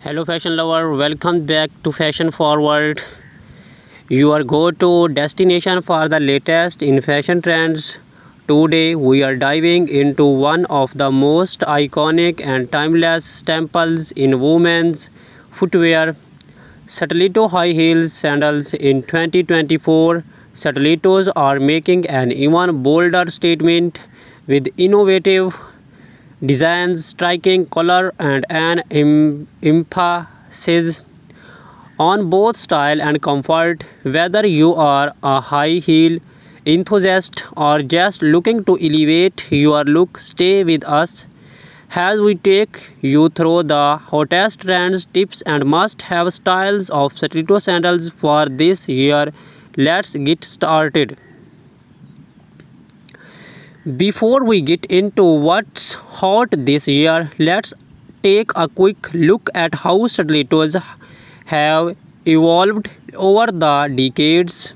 Hello fashion lover, welcome back to Fashion Forward, your go-to destination for the latest in fashion trends. Today we are diving into one of the most iconic and timeless staples in women's footwear, Stiletto high heels sandals. In 2024, stilettos are making an even bolder statement with innovative designs, striking color, and an emphasis on both style and comfort. Whether you are a high heel enthusiast or just looking to elevate your look, stay with us as we take you through the hottest trends, tips, and must have styles of stiletto sandals for this year. Let's get started. Before we get into what's hot this year, let's take a quick look at how stilettos have evolved over the decades.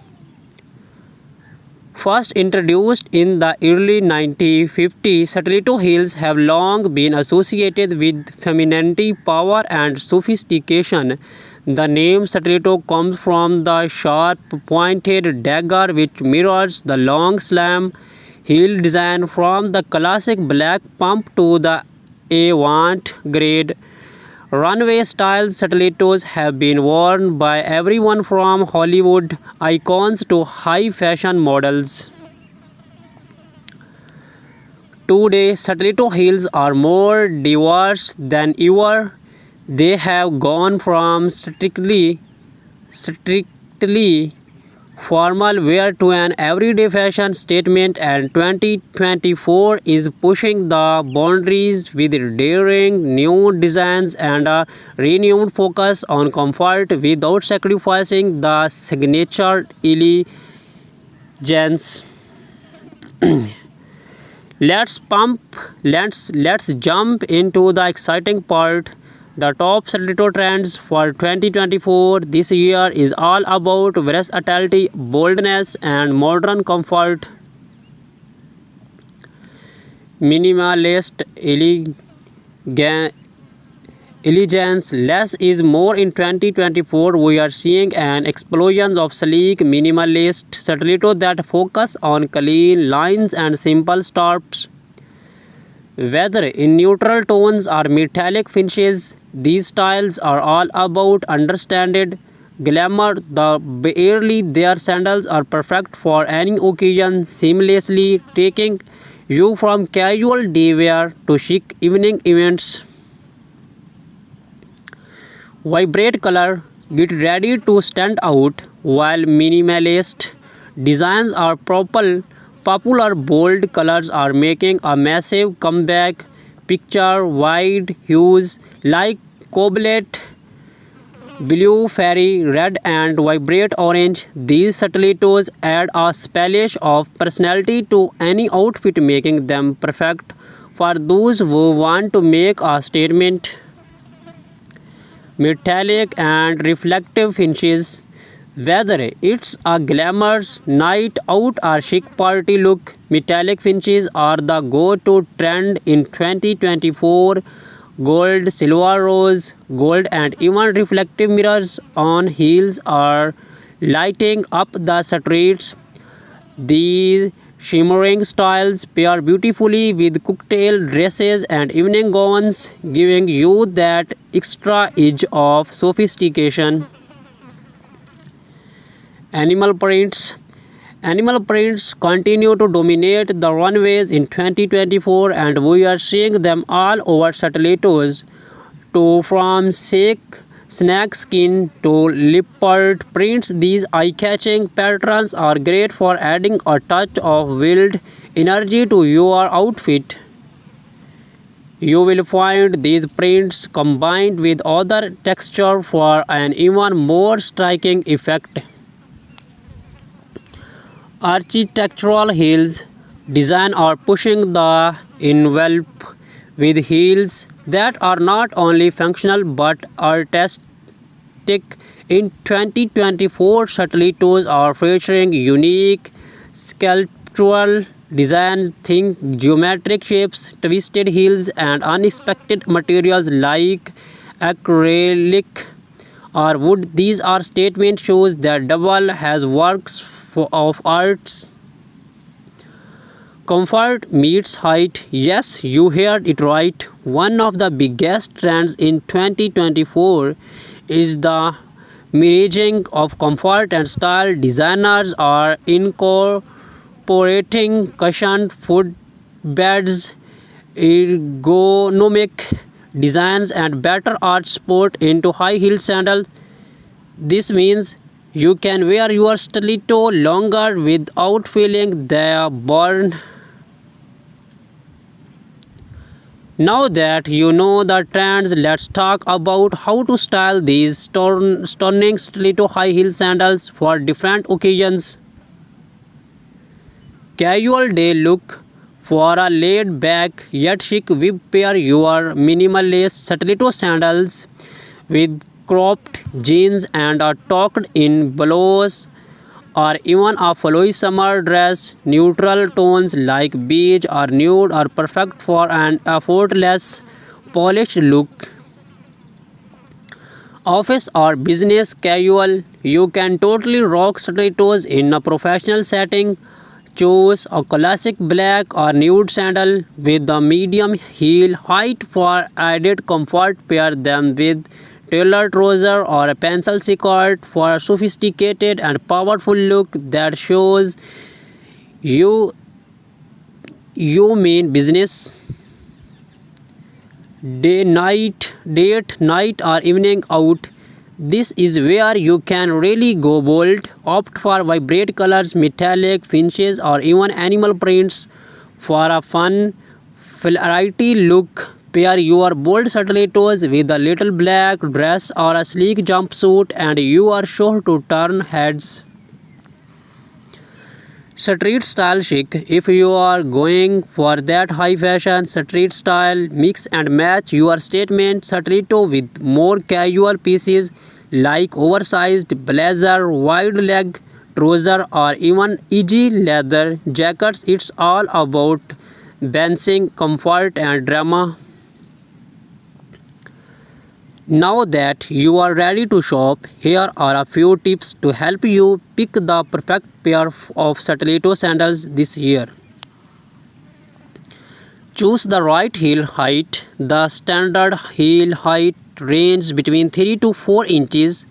First introduced in the early 1950s, stiletto heels have long been associated with femininity, power, and sophistication. The name stiletto comes from the sharp, pointed dagger which mirrors the long slam heel design from the classic black pump to the avant-garde runway style. Stilettos have been worn by everyone from Hollywood icons to high fashion models. Today, stiletto heels are more diverse than ever. They have gone from strictly formal wear to an everyday fashion statement, and 2024 is pushing the boundaries with daring new designs and a renewed focus on comfort without sacrificing the signature elegance. Let's jump into the exciting part. The top stiletto trends for 2024 this year is all about versatility, boldness, and modern comfort. Minimalist elegance, less is more. In 2024, we are seeing an explosion of sleek minimalist stiletto that focus on clean lines and simple stops. Whether in neutral tones or metallic finishes, these styles are all about understated glamour. The barely their sandals are perfect for any occasion, seamlessly taking you from casual day wear to chic evening events. Vibrant color, get ready to stand out. While minimalist designs are popular, bold colors are making a massive comeback. Picture wide hues like cobalt blue, fairy red, and vibrant orange. These stilettos add a splash of personality to any outfit, making them perfect for those who want to make a statement. Metallic and reflective finishes. Whether it's a glamorous night out or chic party look, metallic finishes are the go-to trend in 2024. Gold, silver, rose, gold, and even reflective mirrors on heels are lighting up the streets. These shimmering styles pair beautifully with cocktail dresses and evening gowns, giving you that extra edge of sophistication. Animal prints. Animal prints continue to dominate the runways in 2024, and we are seeing them all over stilettos, to from snake skin to leopard prints. These eye-catching patterns are great for adding a touch of wild energy to your outfit. You will find these prints combined with other texture for an even more striking effect. Architectural heels design are pushing the envelope with heels that are not only functional but artistic. In 2024, stilettos are featuring unique sculptural designs. Think geometric shapes, twisted heels, and unexpected materials like acrylic or wood. These are statement shows that double has works of arts. Comfort meets height. Yes, you heard it right. One of the biggest trends in 2024 is the merging of comfort and style. Designers are incorporating cushioned footbeds, ergonomic designs, and better art support into high-heeled sandals. This means you can wear your stiletto longer without feeling the burn. Now that you know the trends, let's talk about how to style these stunning stiletto high heel sandals for different occasions. Casual day look. For a laid back yet chic whip, pair your minimalist stiletto sandals with cropped jeans and a tucked in blouse or even a flowy summer dress. Neutral tones like beige or nude are perfect for an effortless polished look. Office or business casual, you can totally rock stilettos in a professional setting. Choose a classic black or nude sandal with a medium heel height for added comfort. Pair them with tailored trouser or a pencil skirt for a sophisticated and powerful look that shows you you mean business. Date night or evening out. This is where you can really go bold. Opt for vibrant colors, metallic finishes, or even animal prints for a fun, flighty look. Pair your bold stilettos with a little black dress or a sleek jumpsuit, and you are sure to turn heads. Street style chic. If you are going for that high fashion street style, mix and match your statement stiletto with more casual pieces like oversized blazer, wide leg trouser, or even easy leather jackets. It's all about balancing comfort and drama. Now that you are ready to shop, here are a few tips to help you pick the perfect pair of stiletto sandals this year. Choose the right heel height. The standard heel height ranges between 3 to 4 inches.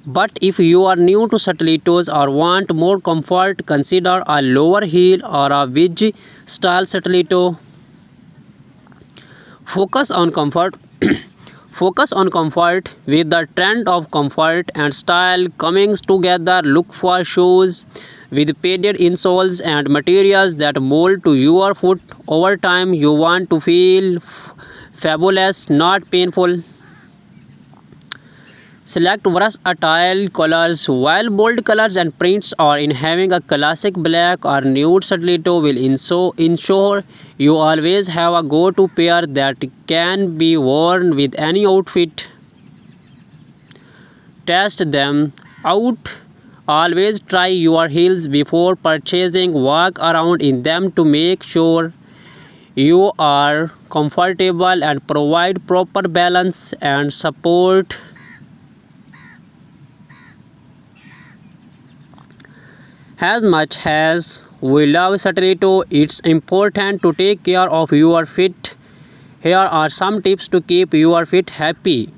But if you are new to stilettos or want more comfort, consider a lower heel or a wedge style stiletto. Focus on comfort. Focus on comfort. With the trend of comfort and style coming together, look for shoes with padded insoles and materials that mold to your foot. Over time, you want to feel fabulous, not painful. Select versatile colors. While bold colors and prints are in, having a classic black or nude stiletto will ensure you always have a go-to pair that can be worn with any outfit. Test them out. Always try your heels before purchasing. Walk around in them to make sure you are comfortable and provide proper balance and support. As much as we love stiletto, it's important to take care of your feet. Here are some tips to keep your feet happy.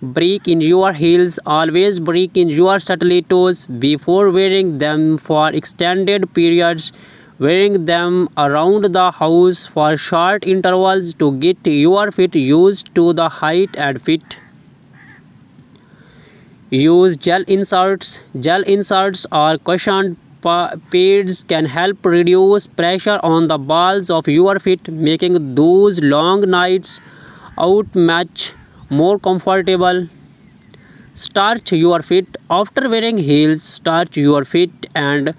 Break in your heels. Always break in your stilettos before wearing them for extended periods. Wearing them around the house for short intervals to get your feet used to the height and fit. Use gel inserts. Gel inserts or cushioned pads can help reduce pressure on the balls of your feet, making those long nights out much more comfortable. Starch your feet. After wearing heels, starch your feet and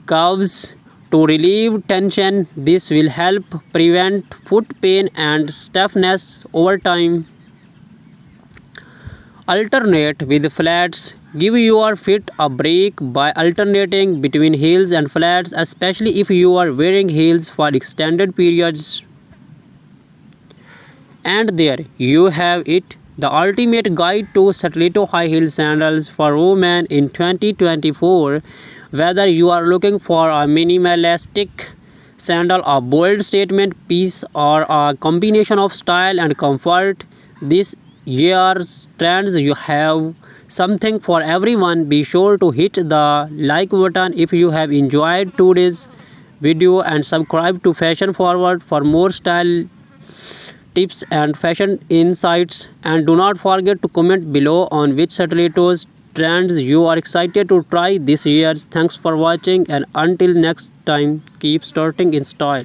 calves to relieve tension. This will help prevent foot pain and stiffness over time. Alternate with flats. Give your feet a break by alternating between heels and flats, especially if you are wearing heels for extended periods. And there you have it, the ultimate guide to stiletto high heel sandals for women in 2024. Whether you are looking for a minimalistic sandal, a bold statement piece, or a combination of style and comfort, this year's trends you have something for everyone. Be sure to hit the like button if you have enjoyed today's video and subscribe to Fashion Forward for more style tips and fashion insights, and do not forget to comment below on which stilettos trends you are excited to try this year. Thanks for watching, and until next time, keep starting in style.